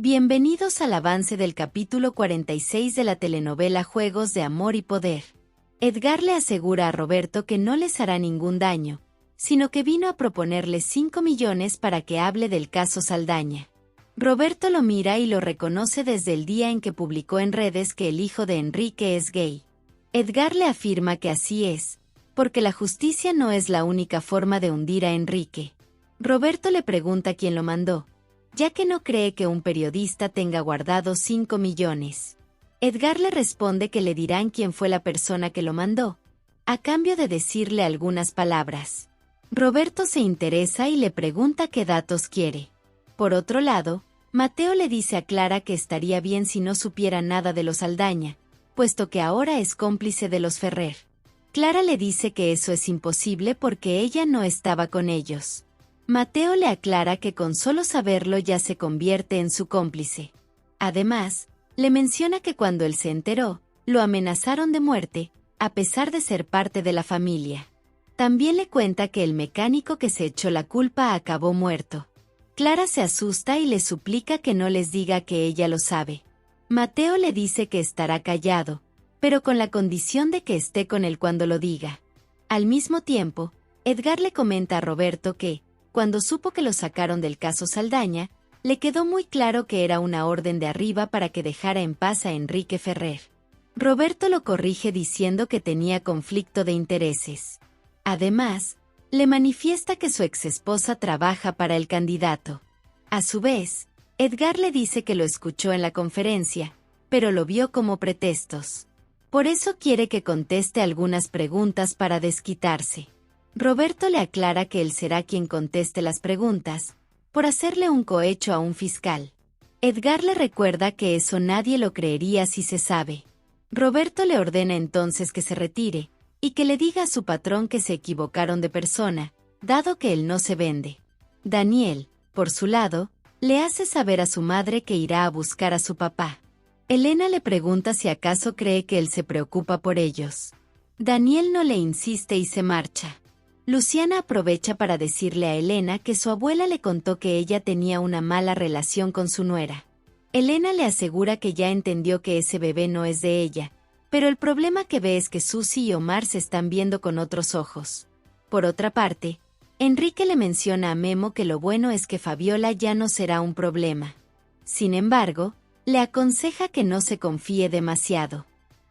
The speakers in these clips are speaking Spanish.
Bienvenidos al avance del capítulo 46 de la telenovela Juegos de Amor y Poder. Edgar le asegura a Roberto que no les hará ningún daño, sino que vino a proponerle 5 millones para que hable del caso Saldaña. Roberto lo mira y lo reconoce desde el día en que publicó en redes que el hijo de Enrique es gay. Edgar le afirma que así es, porque la justicia no es la única forma de hundir a Enrique. Roberto le pregunta quién lo mandó, ya que no cree que un periodista tenga guardado 5 millones. Edgar le responde que le dirán quién fue la persona que lo mandó, a cambio de decirle algunas palabras. Roberto se interesa y le pregunta qué datos quiere. Por otro lado, Mateo le dice a Clara que estaría bien si no supiera nada de los Saldaña, puesto que ahora es cómplice de los Ferrer. Clara le dice que eso es imposible porque ella no estaba con ellos. Mateo le aclara que con solo saberlo ya se convierte en su cómplice. Además, le menciona que cuando él se enteró, lo amenazaron de muerte, a pesar de ser parte de la familia. También le cuenta que el mecánico que se echó la culpa acabó muerto. Clara se asusta y le suplica que no les diga que ella lo sabe. Mateo le dice que estará callado, pero con la condición de que esté con él cuando lo diga. Al mismo tiempo, Edgar le comenta a Roberto que, cuando supo que lo sacaron del caso Saldaña, le quedó muy claro que era una orden de arriba para que dejara en paz a Enrique Ferrer. Roberto lo corrige diciendo que tenía conflicto de intereses. Además, le manifiesta que su exesposa trabaja para el candidato. A su vez, Edgar le dice que lo escuchó en la conferencia, pero lo vio como pretextos. Por eso quiere que conteste algunas preguntas para desquitarse. Roberto le aclara que él será quien conteste las preguntas, por hacerle un cohecho a un fiscal. Edgar le recuerda que eso nadie lo creería si se sabe. Roberto le ordena entonces que se retire, y que le diga a su patrón que se equivocaron de persona, dado que él no se vende. Daniel, por su lado, le hace saber a su madre que irá a buscar a su papá. Elena le pregunta si acaso cree que él se preocupa por ellos. Daniel no le insiste y se marcha. Luciana aprovecha para decirle a Elena que su abuela le contó que ella tenía una mala relación con su nuera. Elena le asegura que ya entendió que ese bebé no es de ella, pero el problema que ve es que Susi y Omar se están viendo con otros ojos. Por otra parte, Enrique le menciona a Memo que lo bueno es que Fabiola ya no será un problema. Sin embargo, le aconseja que no se confíe demasiado.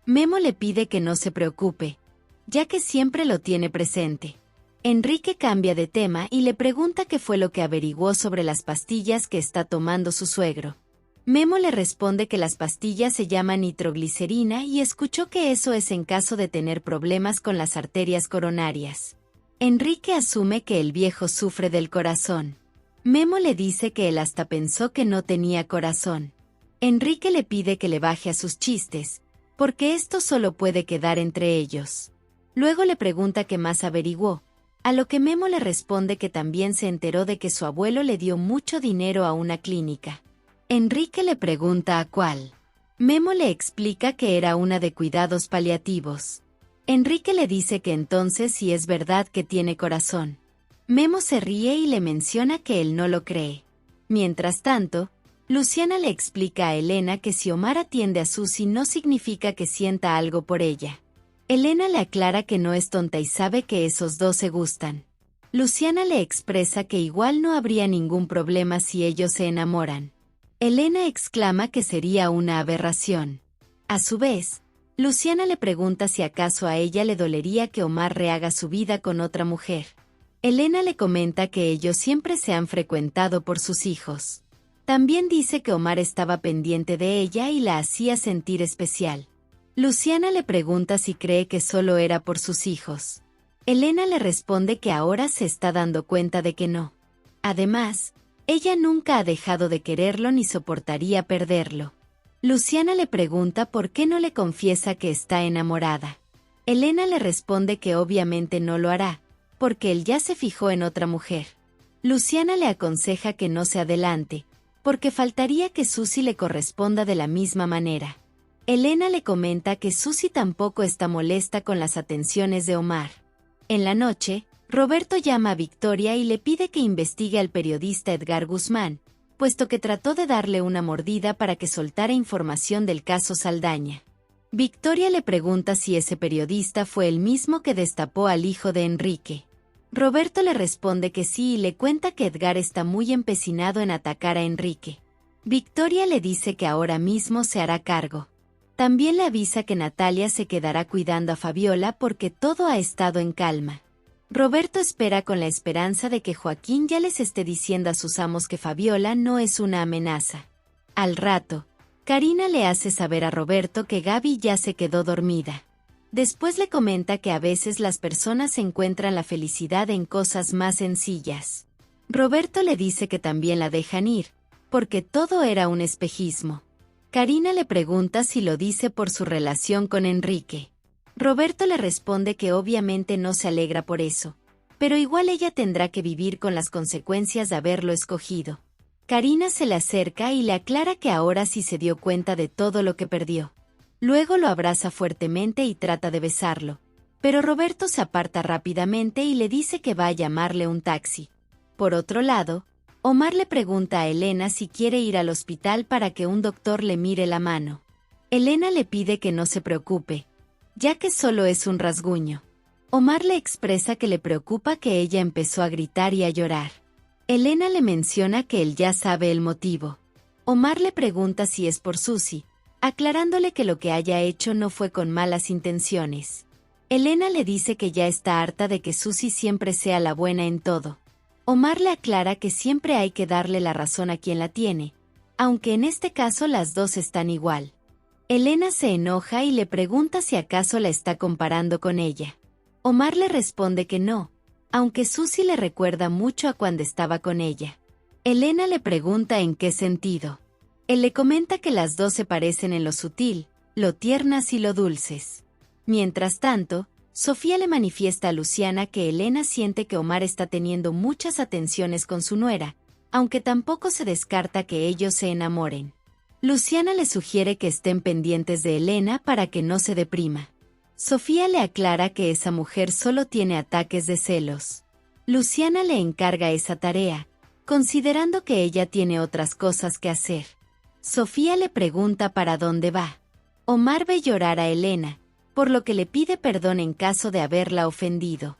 Memo le pide que no se preocupe, ya que siempre lo tiene presente. Enrique cambia de tema y le pregunta qué fue lo que averiguó sobre las pastillas que está tomando su suegro. Memo le responde que las pastillas se llaman nitroglicerina y escuchó que eso es en caso de tener problemas con las arterias coronarias. Enrique asume que el viejo sufre del corazón. Memo le dice que él hasta pensó que no tenía corazón. Enrique le pide que le baje a sus chistes, porque esto solo puede quedar entre ellos. Luego le pregunta qué más averiguó, a lo que Memo le responde que también se enteró de que su abuelo le dio mucho dinero a una clínica. Enrique le pregunta a cuál. Memo le explica que era una de cuidados paliativos. Enrique le dice que entonces sí es verdad que tiene corazón. Memo se ríe y le menciona que él no lo cree. Mientras tanto, Luciana le explica a Elena que si Omar atiende a Susi no significa que sienta algo por ella. Elena le aclara que no es tonta y sabe que esos dos se gustan. Luciana le expresa que igual no habría ningún problema si ellos se enamoran. Elena exclama que sería una aberración. A su vez, Luciana le pregunta si acaso a ella le dolería que Omar rehaga su vida con otra mujer. Elena le comenta que ellos siempre se han frecuentado por sus hijos. También dice que Omar estaba pendiente de ella y la hacía sentir especial. Luciana le pregunta si cree que solo era por sus hijos. Elena le responde que ahora se está dando cuenta de que no. Además, ella nunca ha dejado de quererlo ni soportaría perderlo. Luciana le pregunta por qué no le confiesa que está enamorada. Elena le responde que obviamente no lo hará, porque él ya se fijó en otra mujer. Luciana le aconseja que no se adelante, porque faltaría que Susi le corresponda de la misma manera. Elena le comenta que Susi tampoco está molesta con las atenciones de Omar. En la noche, Roberto llama a Victoria y le pide que investigue al periodista Edgar Guzmán, puesto que trató de darle una mordida para que soltara información del caso Saldaña. Victoria le pregunta si ese periodista fue el mismo que destapó al hijo de Enrique. Roberto le responde que sí y le cuenta que Edgar está muy empecinado en atacar a Enrique. Victoria le dice que ahora mismo se hará cargo. También le avisa que Natalia se quedará cuidando a Fabiola porque todo ha estado en calma. Roberto espera con la esperanza de que Joaquín ya les esté diciendo a sus amos que Fabiola no es una amenaza. Al rato, Karina le hace saber a Roberto que Gaby ya se quedó dormida. Después le comenta que a veces las personas encuentran la felicidad en cosas más sencillas. Roberto le dice que también la dejan ir, porque todo era un espejismo. Karina le pregunta si lo dice por su relación con Enrique. Roberto le responde que obviamente no se alegra por eso, pero igual ella tendrá que vivir con las consecuencias de haberlo escogido. Karina se le acerca y le aclara que ahora sí se dio cuenta de todo lo que perdió. Luego lo abraza fuertemente y trata de besarlo, pero Roberto se aparta rápidamente y le dice que va a llamarle un taxi. Por otro lado, Omar le pregunta a Elena si quiere ir al hospital para que un doctor le mire la mano. Elena le pide que no se preocupe, ya que solo es un rasguño. Omar le expresa que le preocupa que ella empezó a gritar y a llorar. Elena le menciona que él ya sabe el motivo. Omar le pregunta si es por Susi, aclarándole que lo que haya hecho no fue con malas intenciones. Elena le dice que ya está harta de que Susi siempre sea la buena en todo. Omar le aclara que siempre hay que darle la razón a quien la tiene, aunque en este caso las dos están igual. Elena se enoja y le pregunta si acaso la está comparando con ella. Omar le responde que no, aunque Susi le recuerda mucho a cuando estaba con ella. Elena le pregunta en qué sentido. Él le comenta que las dos se parecen en lo sutil, lo tiernas y lo dulces. Mientras tanto, Sofía le manifiesta a Luciana que Elena siente que Omar está teniendo muchas atenciones con su nuera, aunque tampoco se descarta que ellos se enamoren. Luciana le sugiere que estén pendientes de Elena para que no se deprima. Sofía le aclara que esa mujer solo tiene ataques de celos. Luciana le encarga esa tarea, considerando que ella tiene otras cosas que hacer. Sofía le pregunta para dónde va. Omar ve llorar a Elena, por lo que le pide perdón en caso de haberla ofendido.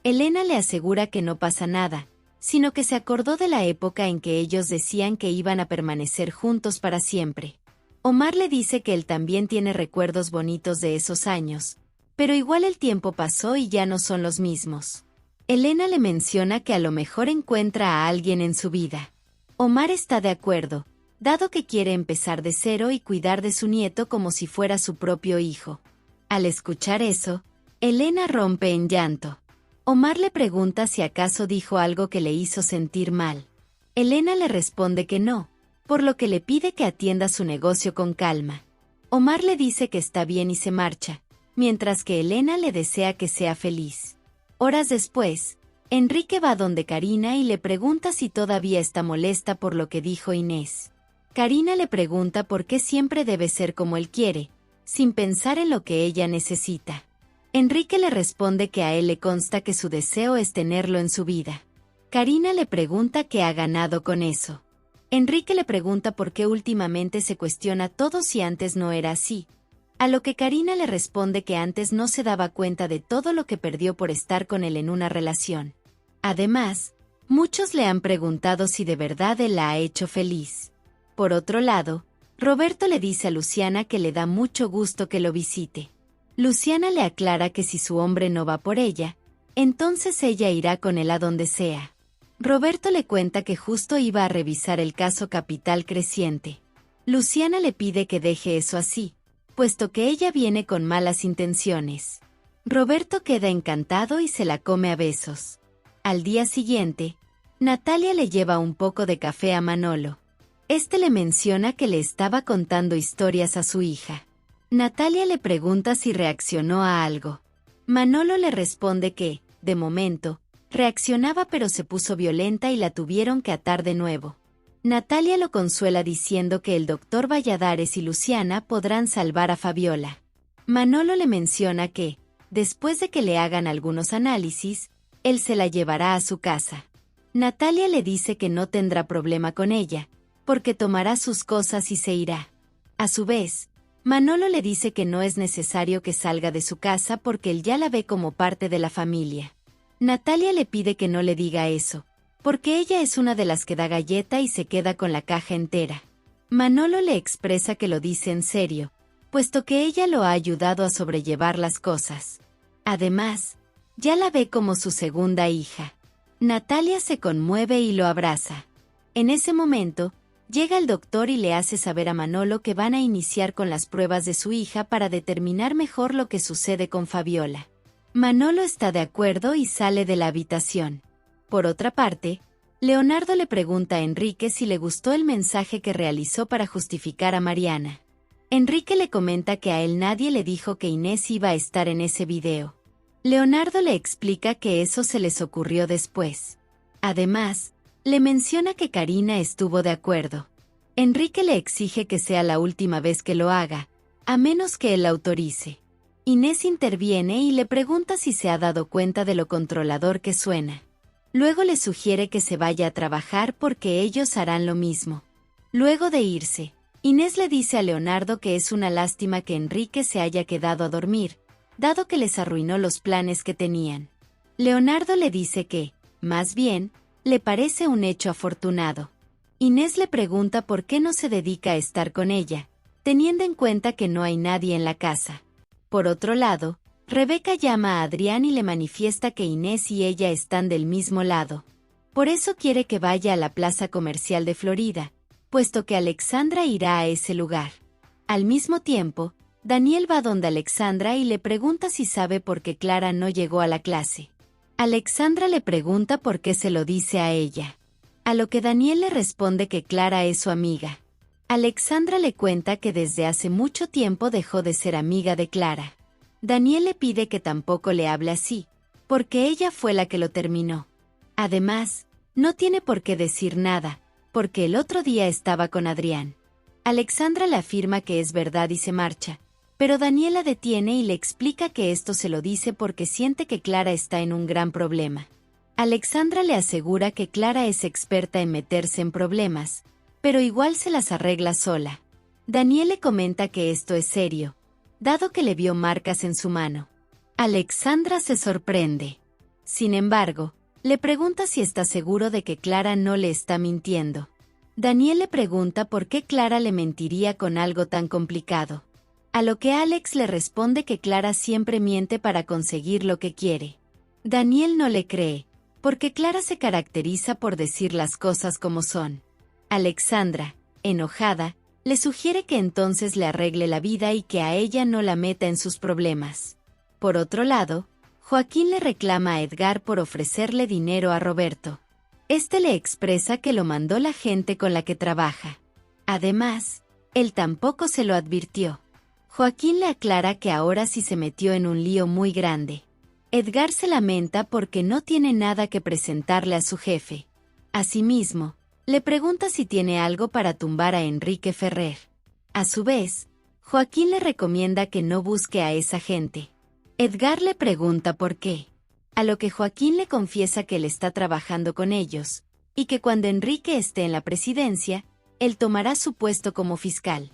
Elena le asegura que no pasa nada, sino que se acordó de la época en que ellos decían que iban a permanecer juntos para siempre. Omar le dice que él también tiene recuerdos bonitos de esos años, pero igual el tiempo pasó y ya no son los mismos. Elena le menciona que a lo mejor encuentra a alguien en su vida. Omar está de acuerdo, dado que quiere empezar de cero y cuidar de su nieto como si fuera su propio hijo. Al escuchar eso, Elena rompe en llanto. Omar le pregunta si acaso dijo algo que le hizo sentir mal. Elena le responde que no, por lo que le pide que atienda su negocio con calma. Omar le dice que está bien y se marcha, mientras que Elena le desea que sea feliz. Horas después, Enrique va donde Karina y le pregunta si todavía está molesta por lo que dijo Inés. Karina le pregunta por qué siempre debe ser como él quiere, sin pensar en lo que ella necesita. Enrique le responde que a él le consta que su deseo es tenerlo en su vida. Karina le pregunta qué ha ganado con eso. Enrique le pregunta por qué últimamente se cuestiona todo si antes no era así. A lo que Karina le responde que antes no se daba cuenta de todo lo que perdió por estar con él en una relación. Además, muchos le han preguntado si de verdad él la ha hecho feliz. Por otro lado, Roberto le dice a Luciana que le da mucho gusto que lo visite. Luciana le aclara que si su hombre no va por ella, entonces ella irá con él a donde sea. Roberto le cuenta que justo iba a revisar el caso Capital Creciente. Luciana le pide que deje eso así, puesto que ella viene con malas intenciones. Roberto queda encantado y se la come a besos. Al día siguiente, Natalia le lleva un poco de café a Manolo. Este le menciona que le estaba contando historias a su hija. Natalia le pregunta si reaccionó a algo. Manolo le responde que, de momento, reaccionaba pero se puso violenta y la tuvieron que atar de nuevo. Natalia lo consuela diciendo que el doctor Valladares y Luciana podrán salvar a Fabiola. Manolo le menciona que, después de que le hagan algunos análisis, él se la llevará a su casa. Natalia le dice que no tendrá problema con ella, porque tomará sus cosas y se irá. A su vez, Manolo le dice que no es necesario que salga de su casa porque él ya la ve como parte de la familia. Natalia le pide que no le diga eso, porque ella es una de las que da galleta y se queda con la caja entera. Manolo le expresa que lo dice en serio, puesto que ella lo ha ayudado a sobrellevar las cosas. Además, ya la ve como su segunda hija. Natalia se conmueve y lo abraza. En ese momento, llega el doctor y le hace saber a Manolo que van a iniciar con las pruebas de su hija para determinar mejor lo que sucede con Fabiola. Manolo está de acuerdo y sale de la habitación. Por otra parte, Leonardo le pregunta a Enrique si le gustó el mensaje que realizó para justificar a Mariana. Enrique le comenta que a él nadie le dijo que Inés iba a estar en ese video. Leonardo le explica que eso se les ocurrió después. Además, le menciona que Karina estuvo de acuerdo. Enrique le exige que sea la última vez que lo haga, a menos que él la autorice. Inés interviene y le pregunta si se ha dado cuenta de lo controlador que suena. Luego le sugiere que se vaya a trabajar porque ellos harán lo mismo. Luego de irse, Inés le dice a Leonardo que es una lástima que Enrique se haya quedado a dormir, dado que les arruinó los planes que tenían. Leonardo le dice que, más bien, le parece un hecho afortunado. Inés le pregunta por qué no se dedica a estar con ella, teniendo en cuenta que no hay nadie en la casa. Por otro lado, Rebeca llama a Adrián y le manifiesta que Inés y ella están del mismo lado. Por eso quiere que vaya a la plaza comercial de Florida, puesto que Alexandra irá a ese lugar. Al mismo tiempo, Daniel va donde Alexandra y le pregunta si sabe por qué Clara no llegó a la clase. Alexandra le pregunta por qué se lo dice a ella. A lo que Daniel le responde que Clara es su amiga. Alexandra le cuenta que desde hace mucho tiempo dejó de ser amiga de Clara. Daniel le pide que tampoco le hable así, porque ella fue la que lo terminó. Además, no tiene por qué decir nada, porque el otro día estaba con Adrián. Alexandra le afirma que es verdad y se marcha, pero Daniel la detiene y le explica que esto se lo dice porque siente que Clara está en un gran problema. Alexandra le asegura que Clara es experta en meterse en problemas, pero igual se las arregla sola. Daniel le comenta que esto es serio, dado que le vio marcas en su mano. Alexandra se sorprende. Sin embargo, le pregunta si está seguro de que Clara no le está mintiendo. Daniel le pregunta por qué Clara le mentiría con algo tan complicado. A lo que Alex le responde que Clara siempre miente para conseguir lo que quiere. Daniel no le cree, porque Clara se caracteriza por decir las cosas como son. Alexandra, enojada, le sugiere que entonces le arregle la vida y que a ella no la meta en sus problemas. Por otro lado, Joaquín le reclama a Edgar por ofrecerle dinero a Roberto. Este le expresa que lo mandó la gente con la que trabaja. Además, él tampoco se lo advirtió. Joaquín le aclara que ahora sí se metió en un lío muy grande. Edgar se lamenta porque no tiene nada que presentarle a su jefe. Asimismo, le pregunta si tiene algo para tumbar a Enrique Ferrer. A su vez, Joaquín le recomienda que no busque a esa gente. Edgar le pregunta por qué. A lo que Joaquín le confiesa que él está trabajando con ellos, y que cuando Enrique esté en la presidencia, él tomará su puesto como fiscal.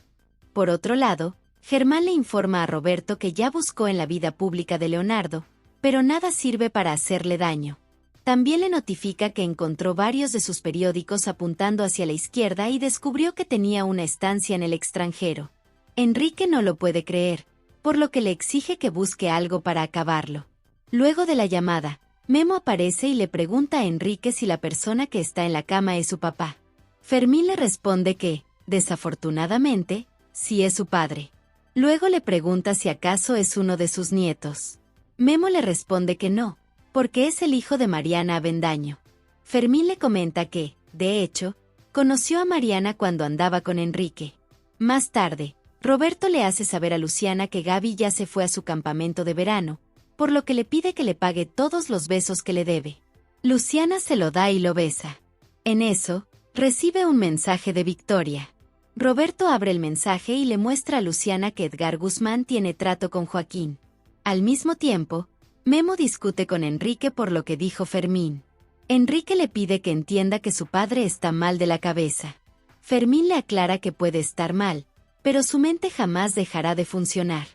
Por otro lado, Germán le informa a Roberto que ya buscó en la vida pública de Leonardo, pero nada sirve para hacerle daño. También le notifica que encontró varios de sus periódicos apuntando hacia la izquierda y descubrió que tenía una estancia en el extranjero. Enrique no lo puede creer, por lo que le exige que busque algo para acabarlo. Luego de la llamada, Memo aparece y le pregunta a Enrique si la persona que está en la cama es su papá. Fermín le responde que, desafortunadamente, sí es su padre. Luego le pregunta si acaso es uno de sus nietos. Memo le responde que no, porque es el hijo de Mariana Avendaño. Fermín le comenta que, de hecho, conoció a Mariana cuando andaba con Enrique. Más tarde, Roberto le hace saber a Luciana que Gaby ya se fue a su campamento de verano, por lo que le pide que le pague todos los besos que le debe. Luciana se lo da y lo besa. En eso, recibe un mensaje de Victoria. Roberto abre el mensaje y le muestra a Luciana que Edgar Guzmán tiene trato con Joaquín. Al mismo tiempo, Memo discute con Enrique por lo que dijo Fermín. Enrique le pide que entienda que su padre está mal de la cabeza. Fermín le aclara que puede estar mal, pero su mente jamás dejará de funcionar.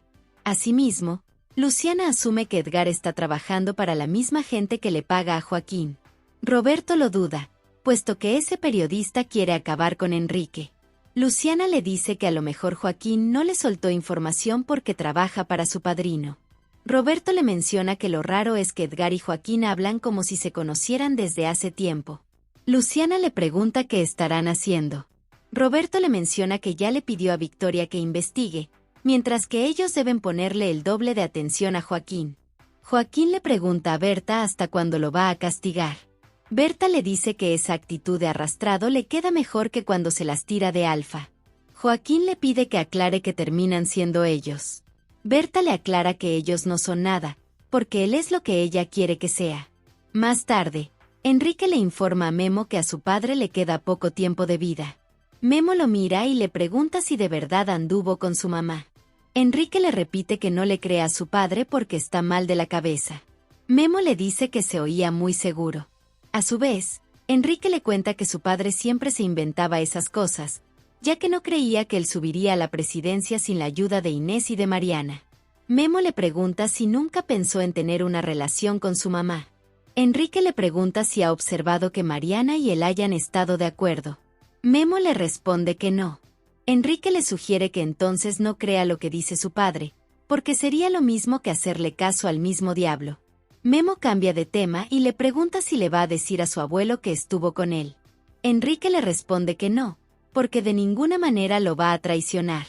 Asimismo, Luciana asume que Edgar está trabajando para la misma gente que le paga a Joaquín. Roberto lo duda, puesto que ese periodista quiere acabar con Enrique. Luciana le dice que a lo mejor Joaquín no le soltó información porque trabaja para su padrino. Roberto le menciona que lo raro es que Edgar y Joaquín hablan como si se conocieran desde hace tiempo. Luciana le pregunta qué estarán haciendo. Roberto le menciona que ya le pidió a Victoria que investigue, mientras que ellos deben ponerle el doble de atención a Joaquín. Joaquín le pregunta a Berta hasta cuándo lo va a castigar. Berta le dice que esa actitud de arrastrado le queda mejor que cuando se las tira de alfa. Joaquín le pide que aclare que terminan siendo ellos. Berta le aclara que ellos no son nada, porque él es lo que ella quiere que sea. Más tarde, Enrique le informa a Memo que a su padre le queda poco tiempo de vida. Memo lo mira y le pregunta si de verdad anduvo con su mamá. Enrique le repite que no le crea a su padre porque está mal de la cabeza. Memo le dice que se oía muy seguro. A su vez, Enrique le cuenta que su padre siempre se inventaba esas cosas, ya que no creía que él subiría a la presidencia sin la ayuda de Inés y de Mariana. Memo le pregunta si nunca pensó en tener una relación con su mamá. Enrique le pregunta si ha observado que Mariana y él hayan estado de acuerdo. Memo le responde que no. Enrique le sugiere que entonces no crea lo que dice su padre, porque sería lo mismo que hacerle caso al mismo diablo. Memo cambia de tema y le pregunta si le va a decir a su abuelo que estuvo con él. Enrique le responde que no, porque de ninguna manera lo va a traicionar.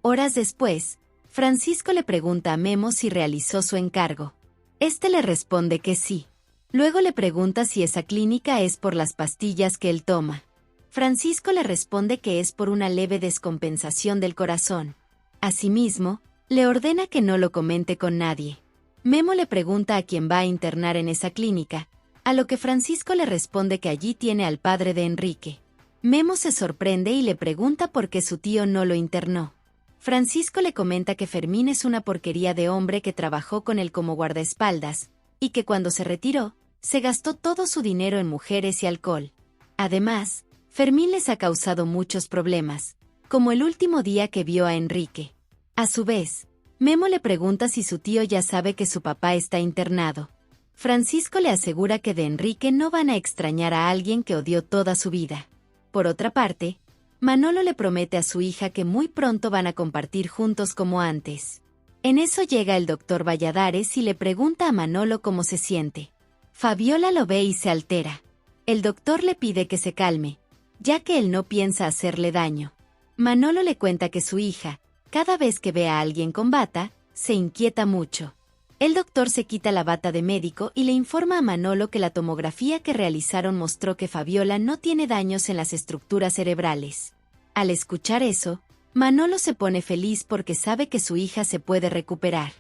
Horas después, Francisco le pregunta a Memo si realizó su encargo. Este le responde que sí. Luego le pregunta si esa clínica es por las pastillas que él toma. Francisco le responde que es por una leve descompensación del corazón. Asimismo, le ordena que no lo comente con nadie. Memo le pregunta a quién va a internar en esa clínica, a lo que Francisco le responde que allí tiene al padre de Enrique. Memo se sorprende y le pregunta por qué su tío no lo internó. Francisco le comenta que Fermín es una porquería de hombre que trabajó con él como guardaespaldas, y que cuando se retiró, se gastó todo su dinero en mujeres y alcohol. Además, Fermín les ha causado muchos problemas, como el último día que vio a Enrique. A su vez, Memo le pregunta si su tío ya sabe que su papá está internado. Francisco le asegura que de Enrique no van a extrañar a alguien que odió toda su vida. Por otra parte, Manolo le promete a su hija que muy pronto van a compartir juntos como antes. En eso llega el doctor Valladares y le pregunta a Manolo cómo se siente. Fabiola lo ve y se altera. El doctor le pide que se calme, ya que él no piensa hacerle daño. Manolo le cuenta que su hija, cada vez que ve a alguien con bata, se inquieta mucho. El doctor se quita la bata de médico y le informa a Manolo que la tomografía que realizaron mostró que Fabiola no tiene daños en las estructuras cerebrales. Al escuchar eso, Manolo se pone feliz porque sabe que su hija se puede recuperar.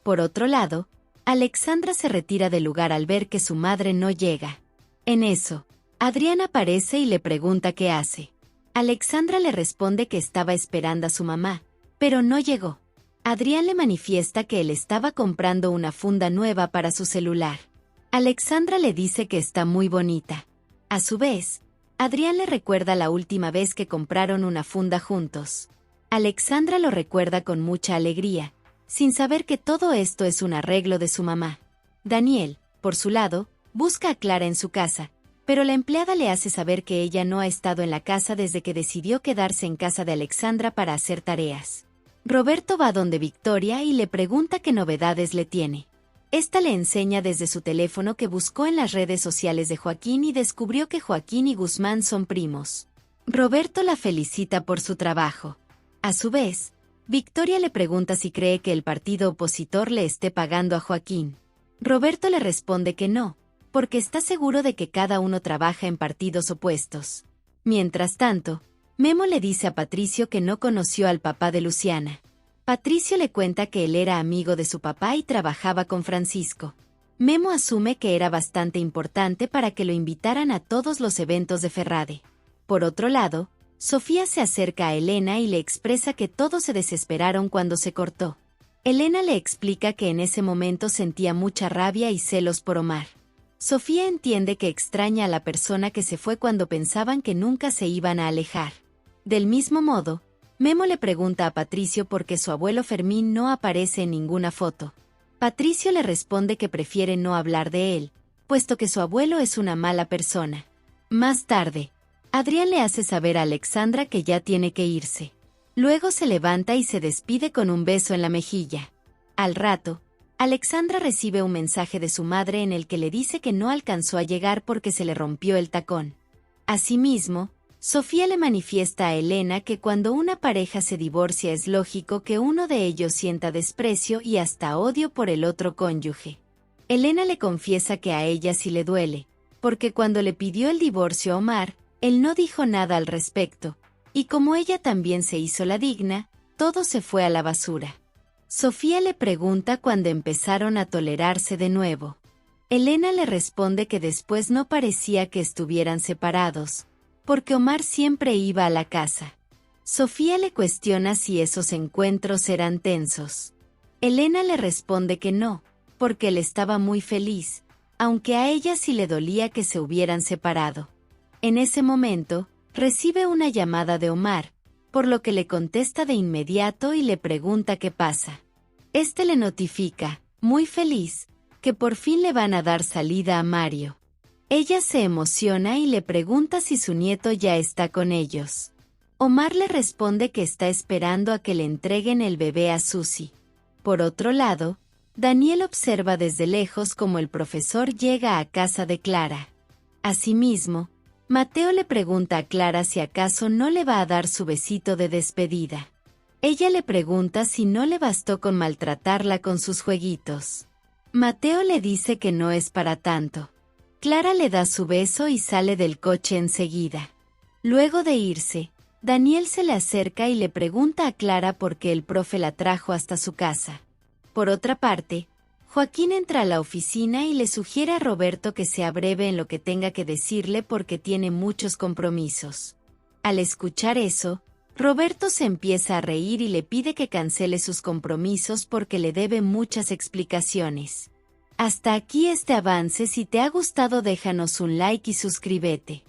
Por otro lado, Alexandra se retira del lugar al ver que su madre no llega. En eso, Adrián aparece y le pregunta qué hace. Alexandra le responde que estaba esperando a su mamá, pero no llegó. Adrián le manifiesta que él estaba comprando una funda nueva para su celular. Alexandra le dice que está muy bonita. A su vez, Adrián le recuerda la última vez que compraron una funda juntos. Alexandra lo recuerda con mucha alegría, sin saber que todo esto es un arreglo de su mamá. Daniel, por su lado, busca a Clara en su casa, pero la empleada le hace saber que ella no ha estado en la casa desde que decidió quedarse en casa de Alexandra para hacer tareas. Roberto va donde Victoria y le pregunta qué novedades le tiene. Esta le enseña desde su teléfono que buscó en las redes sociales de Joaquín y descubrió que Joaquín y Guzmán son primos. Roberto la felicita por su trabajo. A su vez, Victoria le pregunta si cree que el partido opositor le esté pagando a Joaquín. Roberto le responde que no, porque está seguro de que cada uno trabaja en partidos opuestos. Mientras tanto, Memo le dice a Patricio que no conoció al papá de Luciana. Patricio le cuenta que él era amigo de su papá y trabajaba con Francisco. Memo asume que era bastante importante para que lo invitaran a todos los eventos de Ferrade. Por otro lado, Sofía se acerca a Elena y le expresa que todos se desesperaron cuando se cortó. Elena le explica que en ese momento sentía mucha rabia y celos por Omar. Sofía entiende que extraña a la persona que se fue cuando pensaban que nunca se iban a alejar. Del mismo modo, Memo le pregunta a Patricio por qué su abuelo Fermín no aparece en ninguna foto. Patricio le responde que prefiere no hablar de él, puesto que su abuelo es una mala persona. Más tarde, Adrián le hace saber a Alexandra que ya tiene que irse. Luego se levanta y se despide con un beso en la mejilla. Al rato, Alexandra recibe un mensaje de su madre en el que le dice que no alcanzó a llegar porque se le rompió el tacón. Asimismo, Sofía le manifiesta a Elena que cuando una pareja se divorcia es lógico que uno de ellos sienta desprecio y hasta odio por el otro cónyuge. Elena le confiesa que a ella sí le duele, porque cuando le pidió el divorcio a Omar, él no dijo nada al respecto, y como ella también se hizo la digna, todo se fue a la basura. Sofía le pregunta cuándo empezaron a tolerarse de nuevo. Elena le responde que después no parecía que estuvieran separados, porque Omar siempre iba a la casa. Sofía le cuestiona si esos encuentros eran tensos. Elena le responde que no, porque él estaba muy feliz, aunque a ella sí le dolía que se hubieran separado. En ese momento, recibe una llamada de Omar, por lo que le contesta de inmediato y le pregunta qué pasa. Este le notifica, muy feliz, que por fin le van a dar salida a Mario. Ella se emociona y le pregunta si su nieto ya está con ellos. Omar le responde que está esperando a que le entreguen el bebé a Susi. Por otro lado, Daniel observa desde lejos cómo el profesor llega a casa de Clara. Asimismo, Mateo le pregunta a Clara si acaso no le va a dar su besito de despedida. Ella le pregunta si no le bastó con maltratarla con sus jueguitos. Mateo le dice que no es para tanto. Clara le da su beso y sale del coche enseguida. Luego de irse, Daniel se le acerca y le pregunta a Clara por qué el profe la trajo hasta su casa. Por otra parte, Joaquín entra a la oficina y le sugiere a Roberto que sea breve en lo que tenga que decirle porque tiene muchos compromisos. Al escuchar eso, Roberto se empieza a reír y le pide que cancele sus compromisos porque le debe muchas explicaciones. Hasta aquí este avance. Si te ha gustado déjanos un like y suscríbete.